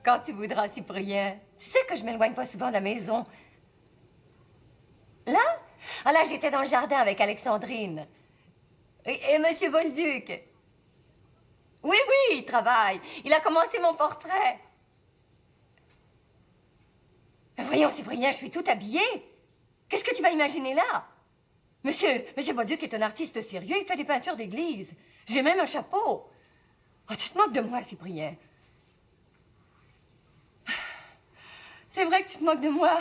Quand tu voudras, Cyprien. Tu sais que je m'éloigne pas souvent de la maison. Là? Ah là, j'étais dans le jardin avec Alexandrine. Et Monsieur Bolduc. Oui, oui, il travaille. Il a commencé mon portrait. Voyons, Cyprien, je suis tout habillée. Qu'est-ce que tu vas imaginer là? Monsieur Bolduc est un artiste sérieux, il fait des peintures d'église. J'ai même un chapeau. Oh, tu te moques de moi, Cyprien. C'est vrai que tu te moques de moi.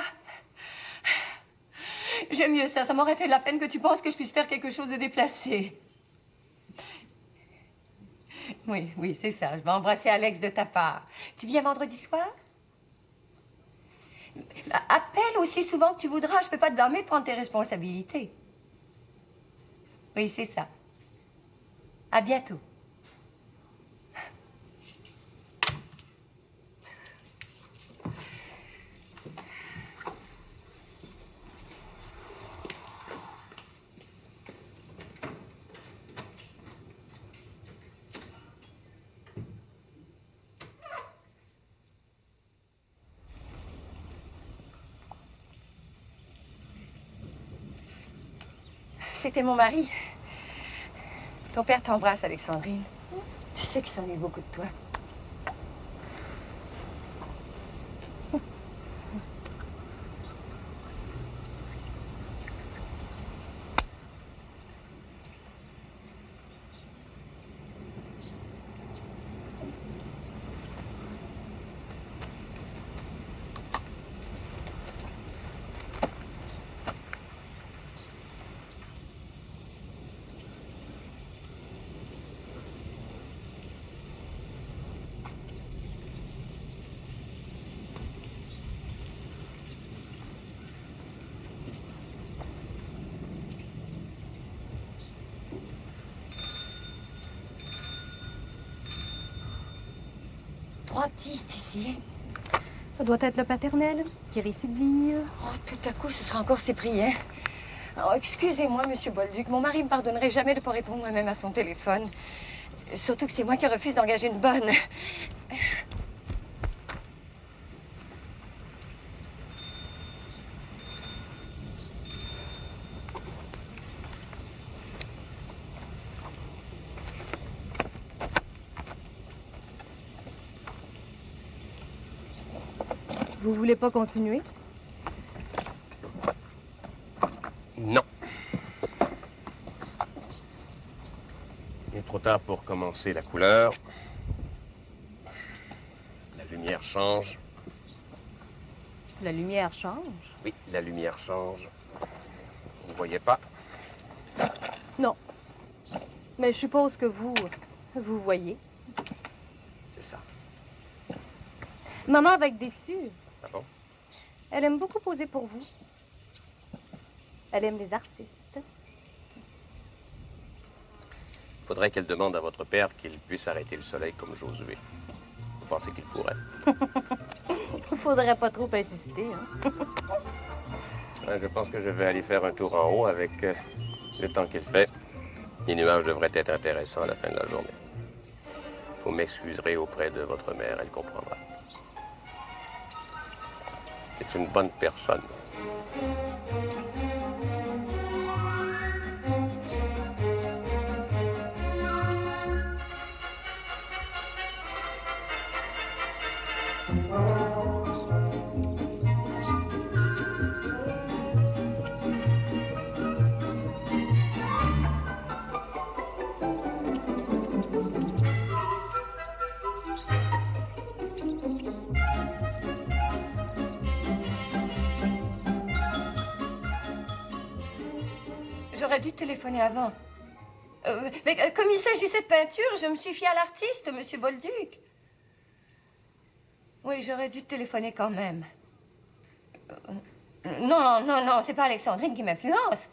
J'aime mieux ça. Ça m'aurait fait de la peine que tu penses que je puisse faire quelque chose de déplacé. Oui, oui, c'est ça. Je vais embrasser Alex de ta part. Tu viens vendredi soir? Appelle aussi souvent que tu voudras. Je peux pas te blâmer de prendre tes responsabilités. Oui, c'est ça. À bientôt. C'était mon mari. Ton père t'embrasse, Alexandrine. Tu sais qu'il s'ennuie beaucoup de toi. Trois petits ici. Ça doit être le paternel qui récidive. Oh, tout à coup, ce sera encore Cyprien. Oh, excusez-moi, Monsieur Bolduc. Mon mari me pardonnerait jamais de ne pas répondre moi-même à son téléphone. Surtout que c'est moi qui refuse d'engager une bonne. Vous voulez pas continuer? Non. Il est trop tard pour commencer la couleur. La lumière change. La lumière change? Oui, la lumière change. Vous ne voyez pas? Non. Mais je suppose que vous voyez. C'est ça. Maman va être déçue. Ah bon? Elle aime beaucoup poser pour vous. Elle aime les artistes. Faudrait qu'elle demande à votre père qu'il puisse arrêter le soleil comme Josué. Vous pensez qu'il pourrait? Faudrait pas trop insister, hein? Ouais, je pense que je vais aller faire un tour en haut avec le temps qu'il fait. Les nuages devraient être intéressants à la fin de la journée. Vous m'excuserez auprès de votre mère, elle comprendra. C'est une bonne personne. J'aurais dû te téléphoner avant. Mais comme il s'agissait de peinture, je me suis fiée à l'artiste, Monsieur Bolduc. Oui, j'aurais dû te téléphoner quand même. Non, c'est pas Alexandrine qui m'influence.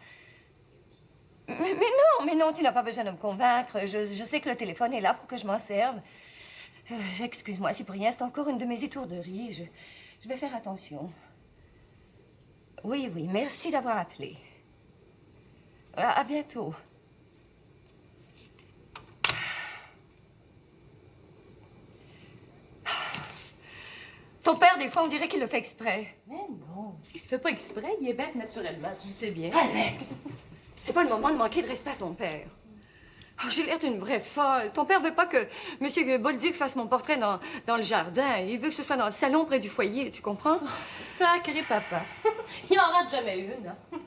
Mais non, tu n'as pas besoin de me convaincre. Je sais que le téléphone est là pour que je m'en serve. Excuse-moi, Cyprien, c'est encore une de mes étourderies. Je vais faire attention. Oui, merci d'avoir appelé. À bientôt. Ton père, des fois, on dirait qu'il le fait exprès. Mais non, il fait pas exprès, il est bête naturellement, tu le sais bien. Alex, c'est pas le moment de manquer de respect à ton père. Oh, j'ai l'air d'une vraie folle. Ton père veut pas que M. Bolduc fasse mon portrait dans le jardin. Il veut que ce soit dans le salon près du foyer, tu comprends? Sacré papa. Il en rate jamais une, hein?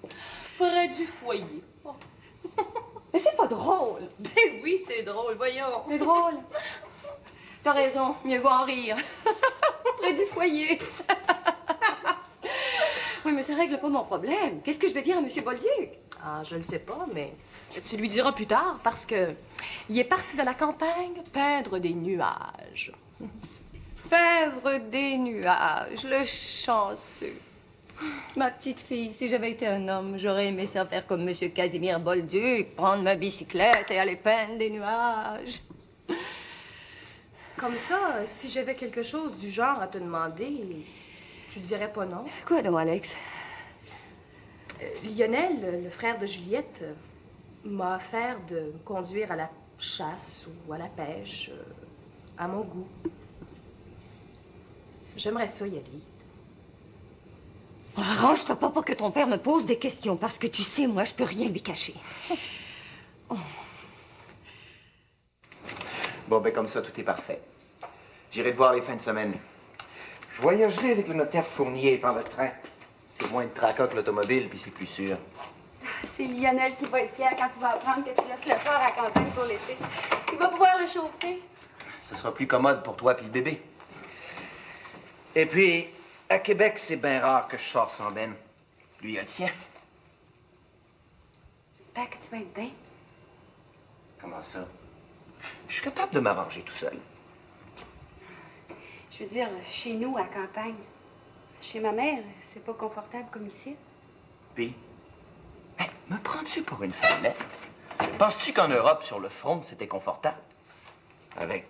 Près du foyer. Oh. Mais c'est pas drôle. Ben oui, c'est drôle, voyons. C'est drôle. T'as raison, mieux vaut en rire. Près du foyer. Oui, mais ça règle pas mon problème. Qu'est-ce que je vais dire à M. Bolduc? Ah, je le sais pas, mais tu lui diras plus tard parce que il est parti de la campagne peindre des nuages. Peindre des nuages, le chanceux. Ma petite fille, si j'avais été un homme, j'aurais aimé ça faire comme M. Casimir Bolduc, prendre ma bicyclette et aller peindre des nuages. Comme ça, si j'avais quelque chose du genre à te demander, tu dirais pas non? Quoi donc, Alex? Lionel, le frère de Juliette, m'a offert de me conduire à la chasse ou à la pêche, à mon goût. J'aimerais ça y aller. Arrange-toi pas pour que ton père me pose des questions, parce que tu sais, moi, je peux rien lui cacher. Oh. Bon, ben comme ça, tout est parfait. J'irai te voir les fins de semaine. Je voyagerai avec le notaire Fournier par le train. C'est moins de tracas que l'automobile, puis c'est plus sûr. C'est Lionel qui va être fier quand il va apprendre que tu laisses le phare à campagne pour l'été. Il va pouvoir le chauffer. Ça sera plus commode pour toi puis le bébé. Et puis, à Québec, c'est bien rare que je sorte sans Ben. Lui, il a le sien. J'espère que tu vas être bien. Comment ça? Je suis capable de m'arranger tout seul. Je veux dire, chez nous, à la campagne. Chez ma mère, c'est pas confortable comme ici. Puis, hey, me prends-tu pour une fellette? Penses-tu qu'en Europe, sur le front, c'était confortable? Avec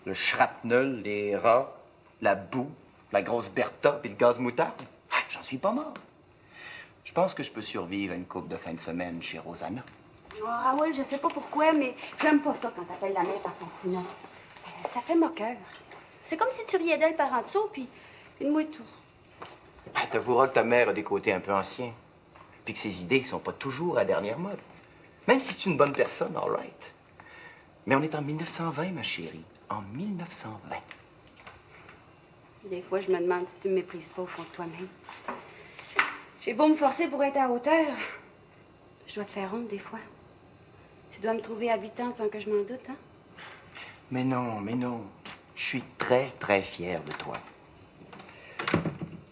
le shrapnel, les rats, la boue, la grosse Bertha puis le gaz moutarde? Ah, j'en suis pas mort. Je pense que je peux survivre à une couple de fin de semaine chez Rosanna. Oh, Raoul, je sais pas pourquoi, mais j'aime pas ça quand t'appelles la mère par son petit nom. Ça fait moqueur. C'est comme si tu riais d'elle par en dessous, puis de moi tout. Ah, t'avoueras que ta mère a des côtés un peu anciens. Puis que ses idées sont pas toujours à dernière mode. Même si c'est une bonne personne, all right. Mais on est en 1920, ma chérie. En 1920. Des fois, je me demande si tu me méprises pas au fond de toi-même. J'ai beau me forcer pour être à hauteur. Je dois te faire honte des fois. Tu dois me trouver habitante sans que je m'en doute, hein? Mais non, mais non. Je suis très, très fier de toi.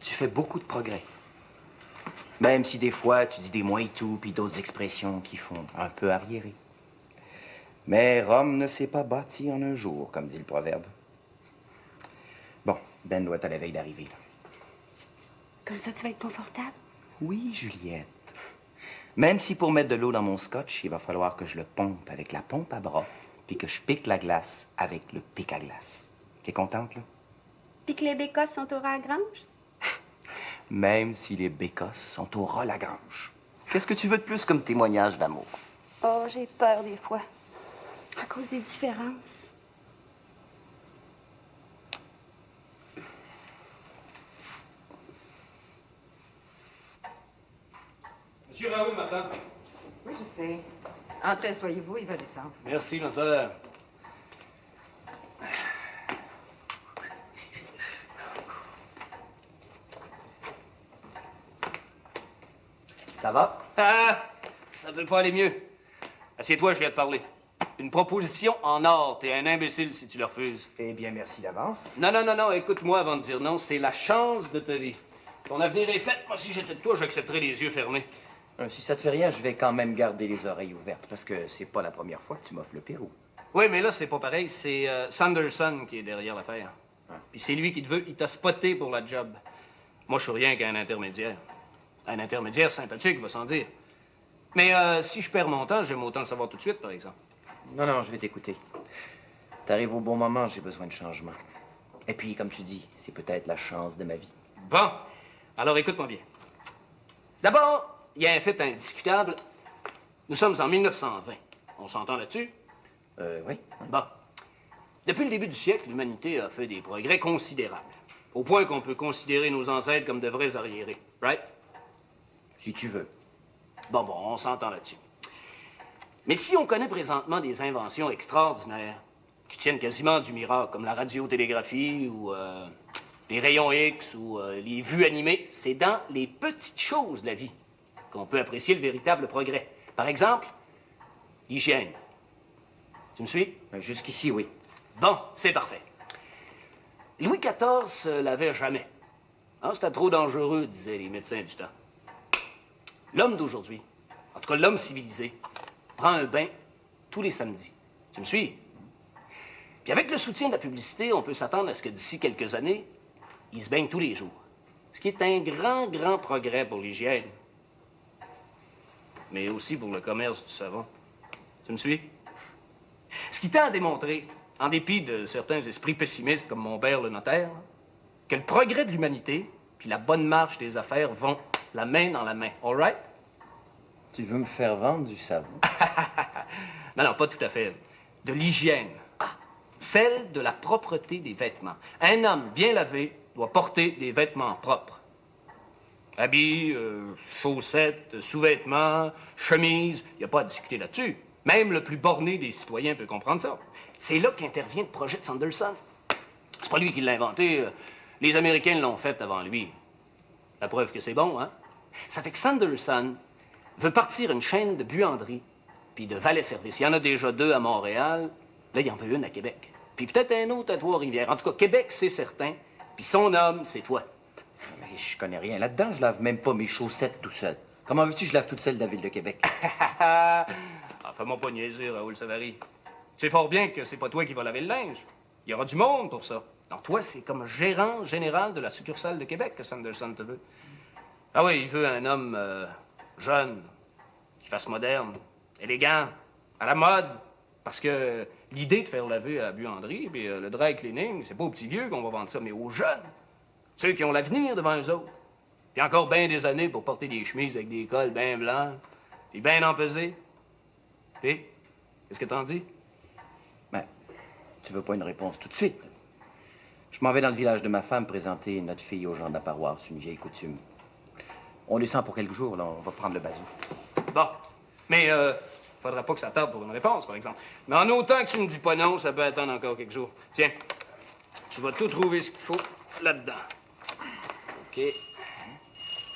Tu fais beaucoup de progrès. Même si des fois, tu dis des moi et tout, puis d'autres expressions qui font un peu arriéré. Mais Rome ne s'est pas bâti en un jour, comme dit le proverbe. Bon, Ben doit être à la veille d'arriver, là. Comme ça, tu vas être confortable? Oui, Juliette. Même si pour mettre de l'eau dans mon scotch, il va falloir que je le pompe avec la pompe à bras, puis que je pique la glace avec le pic à glace. T'es contente, là? Puis que les bécosses sont au rat à grange? Même si les bécosses sont au ras Lagrange. Qu'est-ce que tu veux de plus comme témoignage d'amour? Oh, j'ai peur des fois. À cause des différences. Monsieur Raoul m'attend. Oui, je sais. Entrez, asseyez-vous, il va descendre. Merci, ma sœur. Ça va? Ah! Ça peut pas aller mieux. Assieds-toi, je viens te parler. Une proposition en or. T'es un imbécile si tu le refuses. Eh bien, merci d'avance. Non, écoute-moi avant de dire non. C'est la chance de ta vie. Ton avenir est fait. Moi, si j'étais de toi, j'accepterais les yeux fermés. Si ça te fait rien, je vais quand même garder les oreilles ouvertes, parce que c'est pas la première fois que tu m'offres le Pérou. Oui, mais là, c'est pas pareil. C'est Sanderson qui est derrière l'affaire. Puis c'est lui qui te veut. Il t'a spoté pour la job. Moi, je suis rien qu'un intermédiaire. Un intermédiaire sympathique, va sans dire. Mais si je perds mon temps, j'aime autant le savoir tout de suite, par exemple. Non, je vais t'écouter. T'arrives au bon moment, j'ai besoin de changement. Et puis, comme tu dis, c'est peut-être la chance de ma vie. Bon. Alors, écoute-moi bien. D'abord, il y a un fait indiscutable. Nous sommes en 1920. On s'entend là-dessus? Oui. Bon. Depuis le début du siècle, l'humanité a fait des progrès considérables. Au point qu'on peut considérer nos ancêtres comme de vrais arriérés. Right? Si tu veux. Bon, on s'entend là-dessus. Mais si on connaît présentement des inventions extraordinaires qui tiennent quasiment du miracle, comme la radiotélégraphie ou les rayons X ou les vues animées, c'est dans les petites choses de la vie qu'on peut apprécier le véritable progrès. Par exemple, l'hygiène. Tu me suis? Jusqu'ici, oui. Bon, c'est parfait. Louis XIV se lavait jamais. Hein, c'était trop dangereux, disaient les médecins du temps. L'homme d'aujourd'hui, en tout cas l'homme civilisé, prend un bain tous les samedis. Tu me suis? Puis avec le soutien de la publicité, on peut s'attendre à ce que d'ici quelques années, il se baigne tous les jours. Ce qui est un grand progrès pour l'hygiène. Mais aussi pour le commerce du savon. Tu me suis? Ce qui tend à démontrer, en dépit de certains esprits pessimistes comme mon père le notaire, que le progrès de l'humanité puis la bonne marche des affaires vont la main dans la main. All right? Tu veux me faire vendre du savon? Non, pas tout à fait. De l'hygiène. Celle de la propreté des vêtements. Un homme bien lavé doit porter des vêtements propres. Habits, chaussettes, sous-vêtements, chemises, il n'y a pas à discuter là-dessus. Même le plus borné des citoyens peut comprendre ça. C'est là qu'intervient le projet de Sanderson. C'est pas lui qui l'a inventé. Les Américains l'ont fait avant lui. La preuve que c'est bon, hein? Ça fait que Sanderson veut partir une chaîne de buanderies puis de valets-services. Il y en a déjà 2 à Montréal. Là, il en veut une à Québec. Puis peut-être un autre à Trois-Rivières. En tout cas, Québec, c'est certain. Puis son homme, c'est toi. Mais je connais rien là-dedans. Je lave même pas mes chaussettes tout seul. Comment veux-tu que je lave toute seule de la ville de Québec? Ah, fais-moi pas niaiser, Raoul Savary. Tu sais fort bien que c'est pas toi qui vas laver le linge. Il y aura du monde pour ça. Alors toi, c'est comme gérant général de la succursale de Québec que Sanderson te veut. Ah oui, il veut un homme jeune, qui fasse moderne, élégant, à la mode. Parce que l'idée de faire laver à la buanderie, puis le dry cleaning, c'est pas aux petits vieux qu'on va vendre ça, mais aux jeunes. Ceux qui ont l'avenir devant eux autres. Puis encore bien des années pour porter des chemises avec des cols bien blancs, puis bien empesés. Puis, qu'est-ce que t'en dis? Ben, tu veux pas une réponse tout de suite? Je m'en vais dans le village de ma femme présenter notre fille aux gens de la paroisse, une vieille coutume. On descend pour quelques jours, là, on va prendre le bazou. Bon, mais faudra pas que ça tarde pour une réponse, par exemple. Mais en autant que tu me dis pas non, ça peut attendre encore quelques jours. Tiens, tu vas tout trouver ce qu'il faut là-dedans. OK.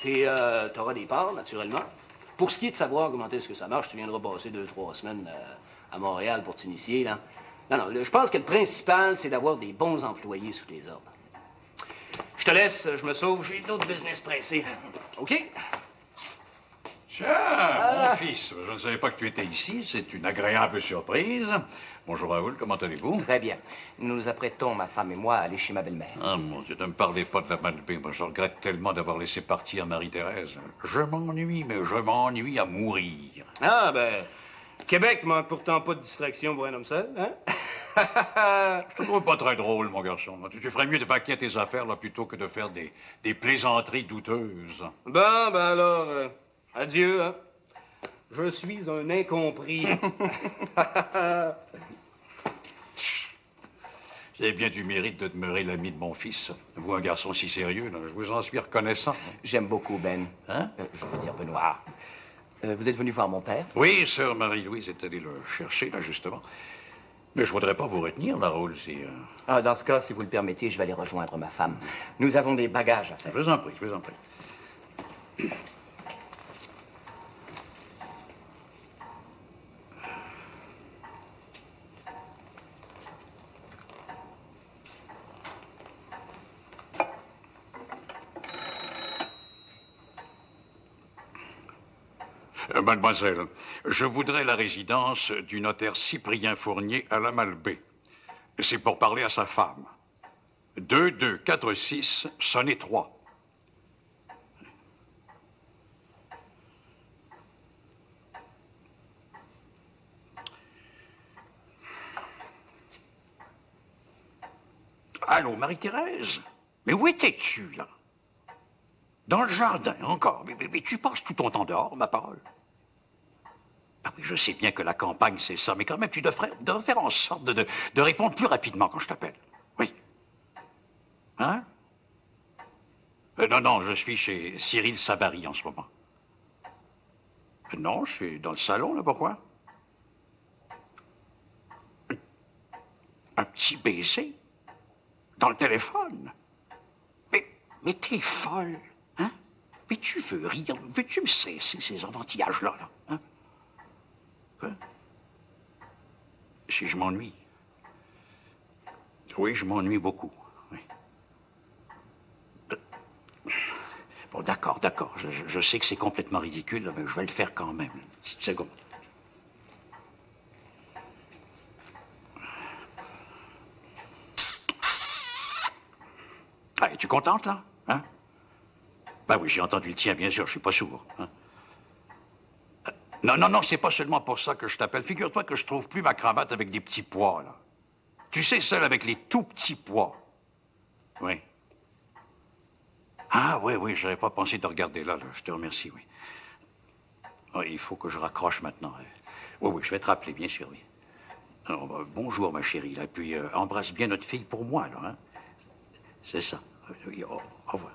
Puis, t'auras des parts, naturellement. Pour ce qui est de savoir comment est-ce que ça marche, tu viendras passer 2-3 semaines à Montréal pour t'initier, là. Non, je pense que le principal, c'est d'avoir des bons employés sous tes ordres. Je te laisse, je me sauve, j'ai d'autres business pressés. OK? Tiens, mon fils, je ne savais pas que tu étais ici. C'est une agréable surprise. Bonjour Raoul, comment allez-vous? Très bien. Nous nous apprêtons, ma femme et moi, à aller chez ma belle-mère. Ah mon Dieu, ne me parlez pas de la Malbaie. Moi, je regrette tellement d'avoir laissé partir Marie-Thérèse. Je m'ennuie, mais je m'ennuie à mourir. Ah, ben, Québec manque pourtant pas de distraction pour un homme seul, hein? Je te trouve pas très drôle, mon garçon. Tu ferais mieux de vaquer à tes affaires, là, plutôt que de faire des plaisanteries douteuses. Bon, ben alors, adieu, hein? Je suis un incompris. Vous avez bien du mérite de demeurer l'ami de mon fils. Vous, un garçon si sérieux, là, je vous en suis reconnaissant. J'aime beaucoup, Ben. Hein? Je veux dire, Benoît. Vous êtes venu voir mon père? Oui, sœur Marie-Louise est allée le chercher, là, justement. Mais je voudrais pas vous retenir, là, Raoul, si... Ah, dans ce cas, si vous le permettez, je vais aller rejoindre ma femme. Nous avons des bagages à faire. Je vous en prie, je vous en prie. Mademoiselle, je voudrais la résidence du notaire Cyprien Fournier à la Malbaie. C'est pour parler à sa femme. 2246, sonnet 3. Allô, Marie-Thérèse? Mais où étais-tu, là? Dans le jardin, encore. Mais tu passes tout ton temps dehors, ma parole. Ah oui, je sais bien que la campagne, c'est ça, mais quand même, tu devrais faire en sorte de répondre plus rapidement quand je t'appelle. Oui. Hein? Non, je suis chez Cyril Savary en ce moment. Non, je suis dans le salon, là, pourquoi? Un petit baiser? Dans le téléphone? Mais t'es folle, hein? Mais tu veux rire? Veux-tu me cesser ces enfantillages-là, là? Hein? Hein? Si je m'ennuie. Oui, je m'ennuie beaucoup. Oui. Bon, d'accord. Je sais que c'est complètement ridicule, mais je vais le faire quand même. Une seconde. Ah, es-tu contente, là? Hein? Ben oui, j'ai entendu le tien, bien sûr, je suis pas sourd. Hein? Non, c'est pas seulement pour ça que je t'appelle. Figure-toi que je trouve plus ma cravate avec des petits pois, là. Tu sais, celle avec les tout petits pois. Oui. Ah, oui, j'avais pas pensé de regarder là. Je te remercie, oui. Oui, il faut que je raccroche maintenant. Oui, je vais te rappeler, bien sûr, oui. Alors, bonjour, ma chérie, là, puis embrasse bien notre fille pour moi, là, hein. C'est ça. Oui, au revoir.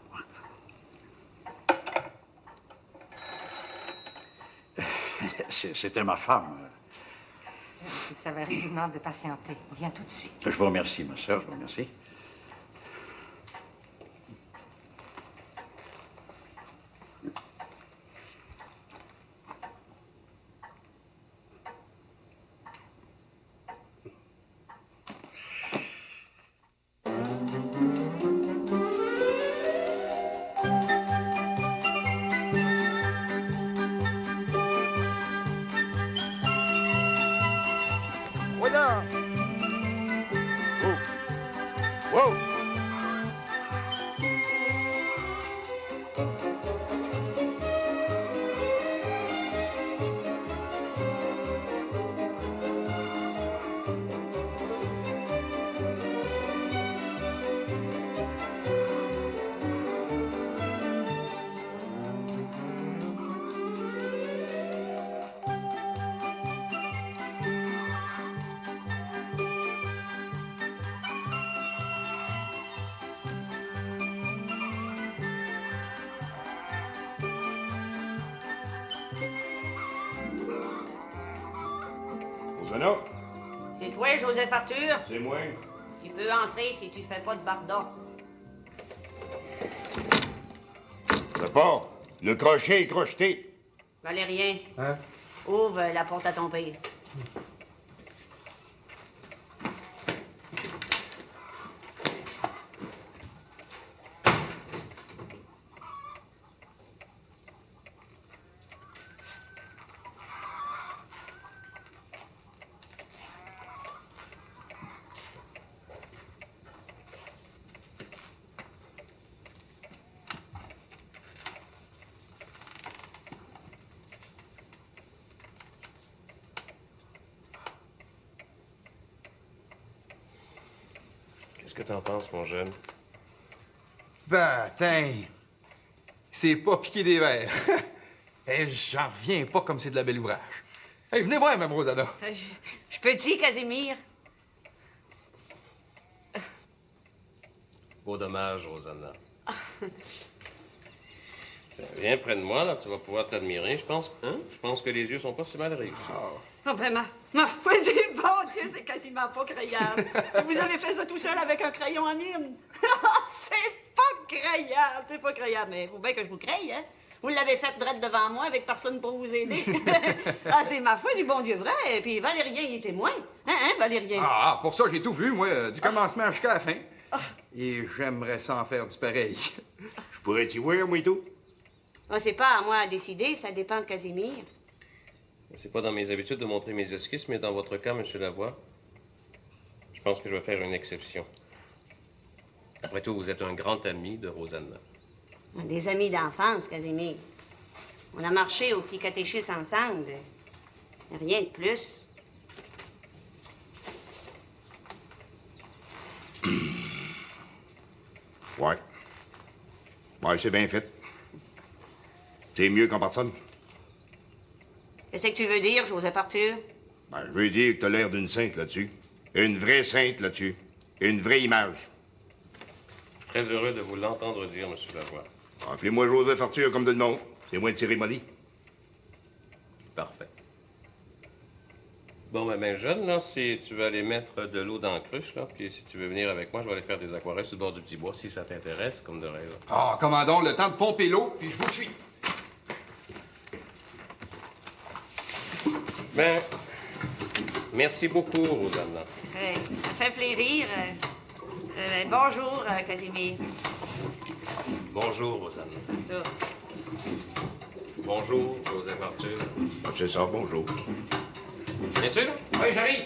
C'était ma femme. Ça va vous demande de patienter. On vient tout de suite. Je vous remercie, ma sœur, je vous remercie. Rosanna? C'est toi, Joseph Arthur? C'est moi. Tu peux entrer si tu fais pas de bardon. Ça part. Le crochet est crocheté. Valérien. Hein? Ouvre la porte à ton père. Qu'est-ce que t'en penses, mon jeune? Ben, tiens, c'est pas piquer des verres. Et j'en reviens pas comme c'est de la belle ouvrage. Hey, venez voir, Mme Rosanna. Je peux te dire, Casimir? Beau dommage, Rosanna. Tiens, viens près de moi, là, tu vas pouvoir t'admirer, je pense. Hein? Je pense que les yeux sont pas si mal réussis. Oh ben, ma foi du bon Dieu, c'est quasiment pas croyable. Vous avez fait ça tout seul avec un crayon à mine. C'est pas croyable, c'est pas croyable. Mais il faut bien que je vous craye, hein? Vous l'avez fait drette devant moi avec personne pour vous aider. Ah, c'est ma foi du bon Dieu vrai. Et puis Valérien, il est témoin. Hein, Valérien? Ah, pour ça, j'ai tout vu, moi, du commencement jusqu'à la fin. Et j'aimerais ça en faire du pareil. Je pourrais t'y voir, moi et tout. Ah, c'est pas à moi à décider, ça dépend de Casimir. C'est pas dans mes habitudes de montrer mes esquisses, mais dans votre cas, Monsieur Lavoie, je pense que je vais faire une exception. Après tout, vous êtes un grand ami de Rosanna. Des amis d'enfance, Casimir. On a marché au petit catéchisme ensemble. Rien de plus. Ouais. Ouais, c'est bien fait. C'est mieux qu'en personne. Qu'est-ce que tu veux dire, Joseph Arthur? Ben, je veux dire que t'as l'air d'une sainte là-dessus. Une vraie sainte là-dessus. Une vraie image. Très heureux de vous l'entendre dire, M. Lavoie. Appelez-moi Joseph Arthur comme de nom. C'est moins de cérémonie. Parfait. Bon, ben, jeune, là, si tu veux aller mettre de l'eau dans la cruche, là, puis si tu veux venir avec moi, je vais aller faire des aquarelles sur le bord du petit bois, si ça t'intéresse, comme de rêve. Ah, commandons le temps de pomper l'eau, puis je vous suis. Ben, merci beaucoup, Rosanna. Ça fait plaisir. Bonjour, Casimir. Bonjour, Rosanna. Ça. Bonjour, Joseph Arthur. Ah, c'est ça, bonjour. Viens-tu, là? Oui, j'arrive.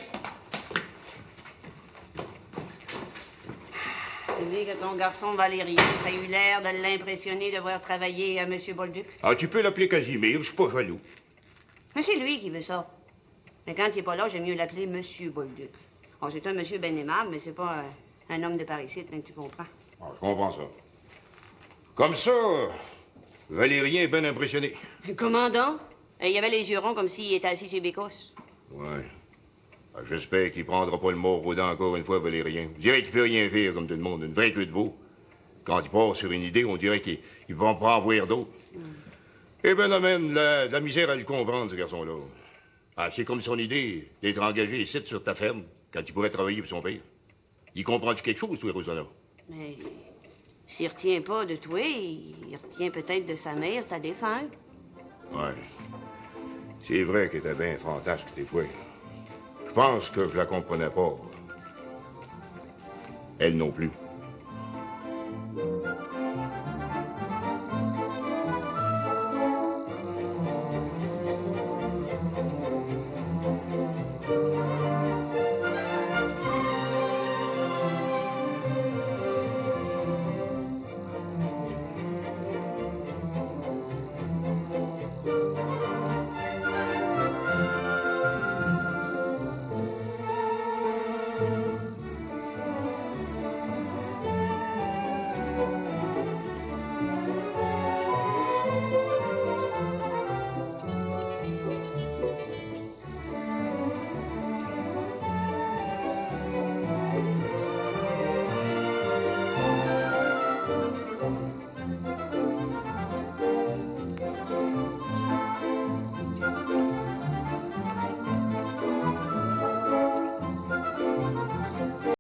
Tu dis que ton garçon Valérien, ça a eu l'air de l'impressionner de voir travailler à M. Bolduc. Ah, tu peux l'appeler Casimir, je suis pas jaloux. Mais c'est lui qui veut ça. Mais quand il est pas là, j'aime mieux l'appeler M. Bolduc. Oh, c'est un monsieur bien aimable, mais c'est pas un homme de paricite, hein, tu comprends. Ah, je comprends ça. Comme ça, Valérien est bien impressionné. Le commandant, il avait les yeux ronds comme s'il était assis chez Bécosse. Ouais. Ah, j'espère qu'il prendra pas le mort aux dents encore une fois, Valérien. Je dirais qu'il peut rien faire, comme tout le monde, une vraie queue de veau. Quand il part sur une idée, on dirait qu'il ne va pas en voir d'autres. Eh ben, amène la misère à le comprendre, ce garçon-là. Ah, c'est comme son idée d'être engagé ici sur ta ferme, quand il pourrait travailler pour son père. Il comprend-tu quelque chose, toi, Rosanna? Mais s'il retient pas de toi, il retient peut-être de sa mère, ta défunte. Ouais. C'est vrai qu'elle était bien fantasque, des fois. Je pense que je la comprenais pas. Elle non plus.